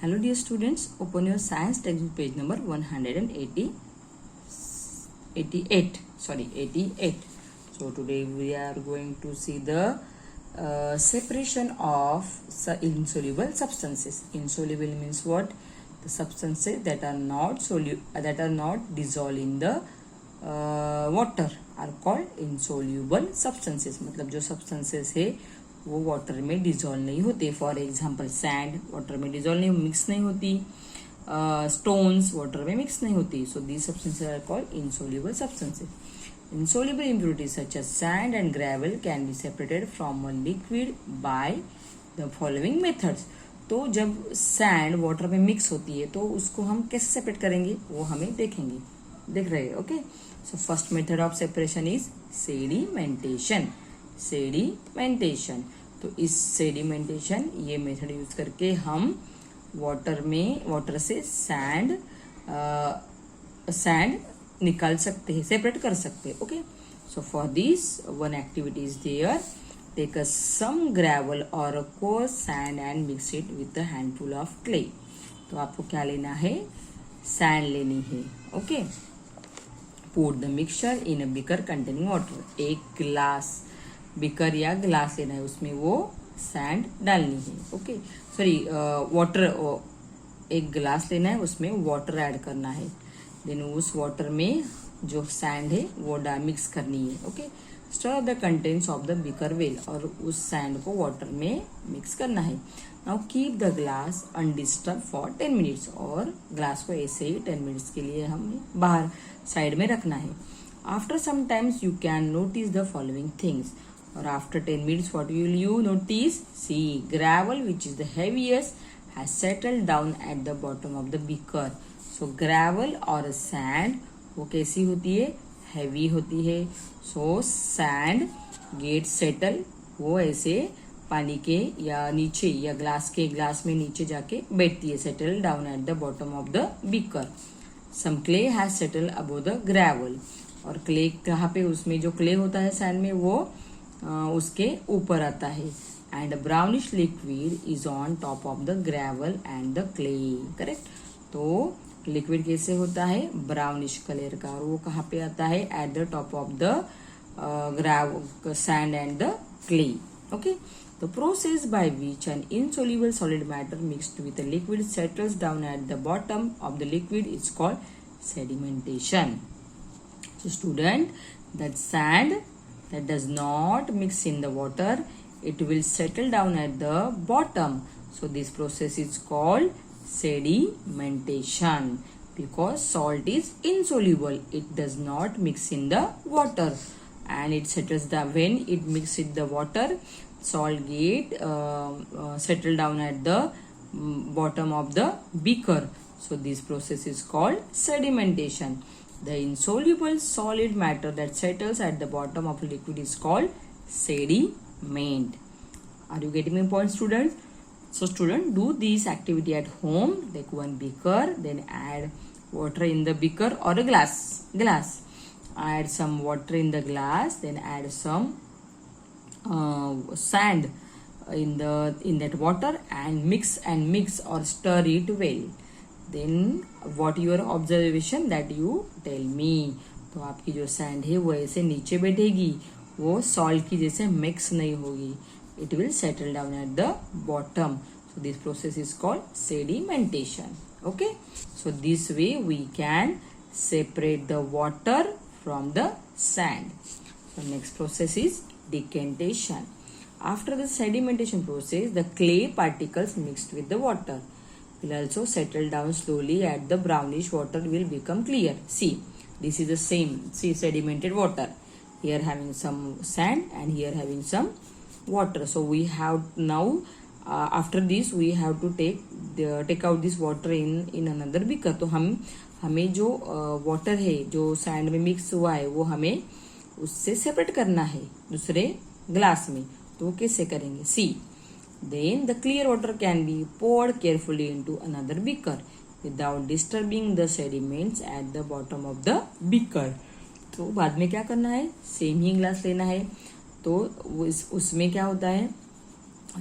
Hello dear students, open your science textbook page number 88. So today we are going to see the separation of insoluble substances. Insoluble means what? The substances that are not dissolved in the water are called insoluble substances. मतलब जो substances है वो water में dissolve नहीं होते. For example sand water में dissolve नहीं, mix नहीं होती. स्टोन्स वाटर में मिक्स नहीं होती. So these substances are called insoluble substances. Insoluble impurities such as sand and gravel can be separated from a liquid by the following methods. तो जब sand water में mix होती है तो उसको हम कैसे सेपरेट करेंगे वो हमें देखेंगे. देख रहे हैं? Okay. So first method of separation is sedimentation. Sedimentation. तो इस सेडिमेंटेशन ये मेथड यूज करके हम वाटर से सैंड निकाल सकते हैं, सेपरेट कर सकते हैं. Okay. So for this one activity is there. Take some gravel और coarse sand and mix it with a handful of clay. तो आपको क्या लेना है? सैंड लेनी है. Okay. Put the mixture in a beaker containing water. एक glass beaker या ग्लास लेना है, उसमें वो सैंड डालनी है. ओके. Sorry, water. एक ग्लास लेना है, उसमें वाटर ऐड करना है. देन उस वाटर में जो सैंड है वो मिक्स करनी है. Okay. Stir the contents of the beaker well. और उस सैंड को वाटर में मिक्स करना है. Now keep the glass undisturb for 10 minutes. और ग्लास को ऐसे ही 10 मिनट्स के लिए हमें बाहर साइड में रखना है. After some times you can notice the following things. Or after 10 minutes, what will you notice? See, gravel, which is the heaviest, has settled down at the bottom of the beaker. So gravel or sand, वो कैसी होती है? Heavy होती है. So sand gets settle, वो ऐसे पानी के या नीचे या ग्लास में नीचे जाके बैठती है. Settle down at the bottom of the beaker. Some clay has settled above the gravel. और clay कहाँ पे? उसमें जो clay होता है sand में वो उसके ऊपर आता है. And brownish liquid is on top of the gravel and the clay. Correct. तो लिक्विड कैसे होता है? ब्राउनिश कलर का. और वो कहाँ पे आता है? At the top of the sand and the clay. Okay. The process by which N insoluble solid matter mixed with the liquid settles down at the bottom of the liquid is called sedimentation. So student, that sand that does not mix in the water, it will settle down at the bottom. So this process is called sedimentation because salt is insoluble. It does not mix in the water and it settles down. When it mixes with the water, salt get settle down at the bottom of the beaker. So this process is called sedimentation. The insoluble solid matter that settles at the bottom of a liquid is called sediment. Are you getting my point, students? So students, do this activity at home. Take one beaker, then add water in the beaker or a glass. Add some water in the glass, then add some sand in that water and mix or stir it well. Then what your observation that you tell me. तो आपकी जो sand है वो ऐसे नीचे बैठेगी, वो salt की जैसे मिक्स नहीं होगी. It will settle down at the bottom. So this process is called sedimentation. Okay. So this way we can separate the water from the sand. So next process is decantation. After the sedimentation process, the clay particles mixed with the water will also settle down slowly at the brownish water will become clear. See, this is the same. See, sedimented water. Here having some sand and here having some water. So we have now after this we have to take out this water in another beaker. तो हमें जो water है जो sand में mix हुआ है वो हमें उससे separate करना है दूसरे glass में. तो कैसे करेंगे? See. Then the clear water can be poured carefully into another beaker without disturbing the sediments at the bottom of the beaker. तो बाद में क्या करना है? सेम ही ग्लास लेना है. तो उसमें क्या होता है?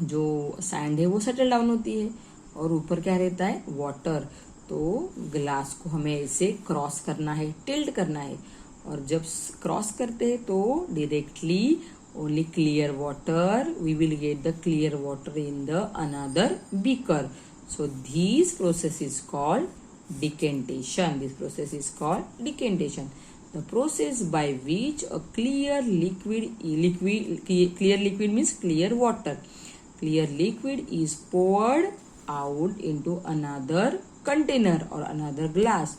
जो सैंड है वो सेटल डाउन होती है. और ऊपर क्या रहता है, वाटर। तो ग्लास को हमें ऐसे क्रॉस करना है, टिल्ट करना है, और जब क्रॉस करते हैं तो directly only clear water, we will get the clear water in the another beaker. So this process is called decantation. This process is called decantation. The process by which a clear liquid means clear water, clear liquid is poured out into another container or another glass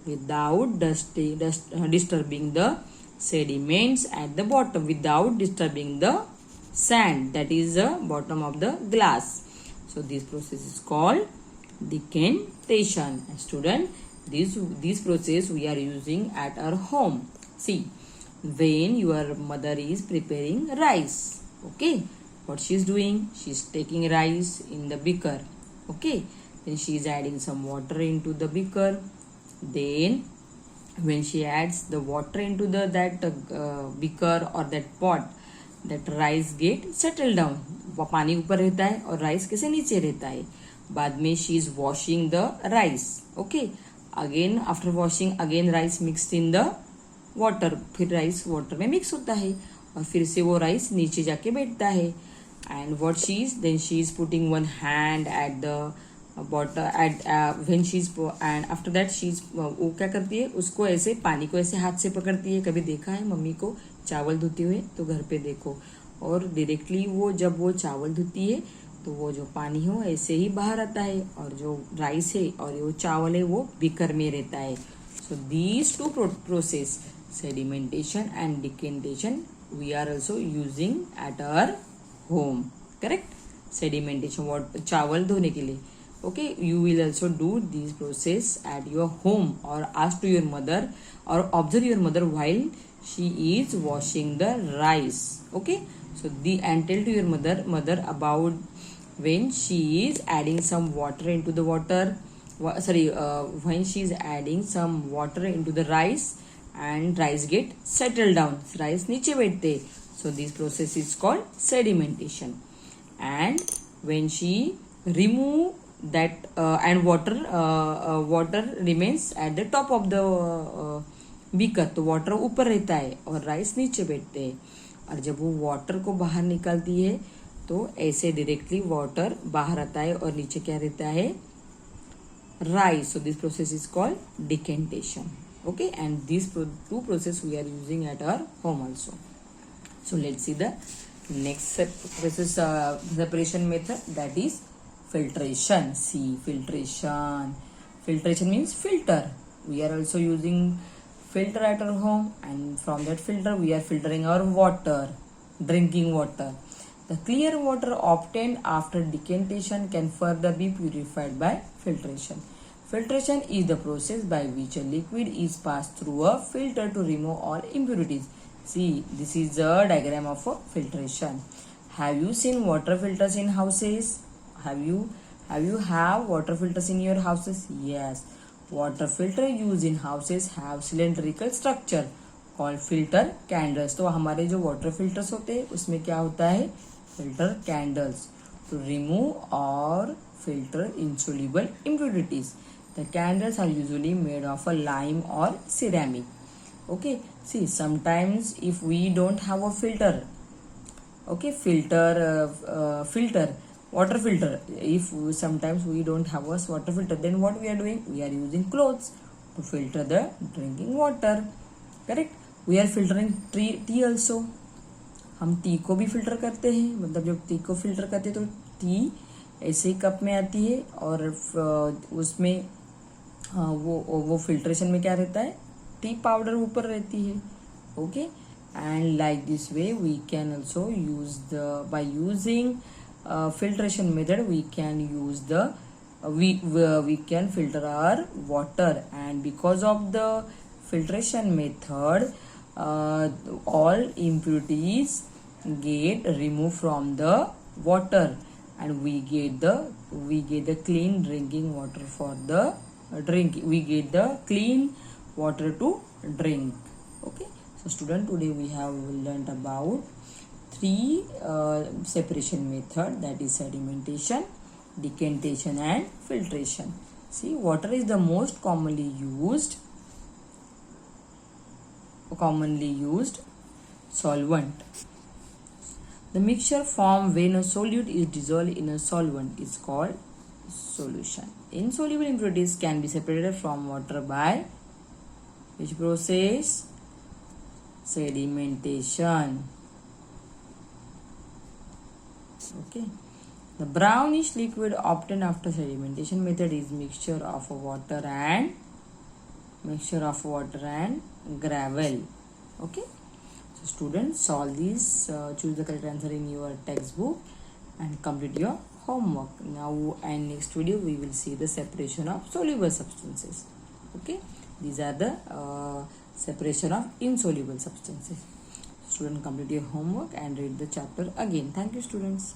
without disturbing the sediments at the bottom, without disturbing the sand that is the bottom of the glass. So this process is called decantation. Student, this process we are using at our home. See, when your mother is preparing rice, okay, what she is doing, she is taking rice in the beaker, okay, then she is adding some water into the beaker. Then when she adds the water into that beaker or that pot, that rice get settle down. पानी ऊपर रहता है और rice कैसे नीचे रहता है. बाद में she is washing the rice, okay, again after washing again rice mixed in the water. फिर राइस वाटर में मिक्स होता है और फिर से वो राइस नीचे जाके बैठता है. And what she is, then she is putting one hand at the bottom at when she's and after that she's वो क्या करती है, उसको ऐसे पानी को ऐसे हाथ से पकड़ती है. कभी देखा है मम्मी को चावल धोते हुए, तो घर पे देखो. और डायरेक्टली वो जब वो चावल धोती है तो वो जो पानी हो ऐसे ही बाहर आता है और जो राइस है और वो चावल है वो बीकर में रहता है. So these two process, sedimentation and decantation, we are also using at our home. Correct. Sedimentation चावल धोने के लिए. Okay, you will also do this process at your home, or ask to your mother or observe your mother while she is washing the rice. Okay, so and tell to your mother about when she is adding some water into the water. When she is adding some water into the rice and rice get settled down, rice नीचे बैठते. So this process is called sedimentation. And when she remove that and water remains at the top of the beaker, तो water ऊपर रहता है और rice नीचे बैठते हैं. और जब वो वाटर को बाहर निकालती है तो ऐसे डायरेक्टली वाटर बाहर आता है और नीचे क्या रहता है, rice. So this process is called decantation. Okay, and this two process we are using at our home also. So let's see the next process separation method, that is filtration. See, filtration means filter. We are also using filter at our home, and from that filter we are filtering our water, drinking water. The clear water obtained after decantation can further be purified by filtration. Filtration is the process by which a liquid is passed through a filter to remove all impurities. See, this is a diagram of a filtration. Have you seen water filters in houses? Have you have water filters in your houses? Yes. Water filter used in houses have cylindrical structure called filter candles. तो हमारे जो water filters होते हैं उसमें क्या होता है, filter candles to remove or filter insoluble impurities. The candles are usually made of a lime or ceramic. Okay. See, sometimes if we don't have a filter, okay, filter water filter, if sometimes we don't have a water filter, then what we are doing, we are using clothes to filter the drinking water. Correct. We are filtering tea also. हम T को भी filter करते हैं, मतलब जब T को filter करते हैं तो टी ऐसे ही कप में आती है और उसमें वो फिल्ट्रेशन में क्या रहता है, टी पाउडर ऊपर रहती है. Okay, and like this way we can also use by using filtration method we can use we can filter our water. And because of the filtration method all impurities get removed from the water and we get the clean drinking water for the we get the clean water to drink. Okay. So student, today we have learned about three separation method, that is sedimentation, decantation and filtration. See, water is the most commonly used solvent. The mixture formed when a solute is dissolved in a solvent is called solution. Insoluble impurities can be separated from water by which process? Sedimentation. Okay. The brownish liquid obtained after sedimentation method is mixture of water and gravel. Okay. So students, solve these. Choose the correct answer in your textbook and complete your homework. Now and next video we will see the separation of soluble substances. Okay. These are the separation of insoluble substances. Student, complete your homework and read the chapter again. Thank you, students.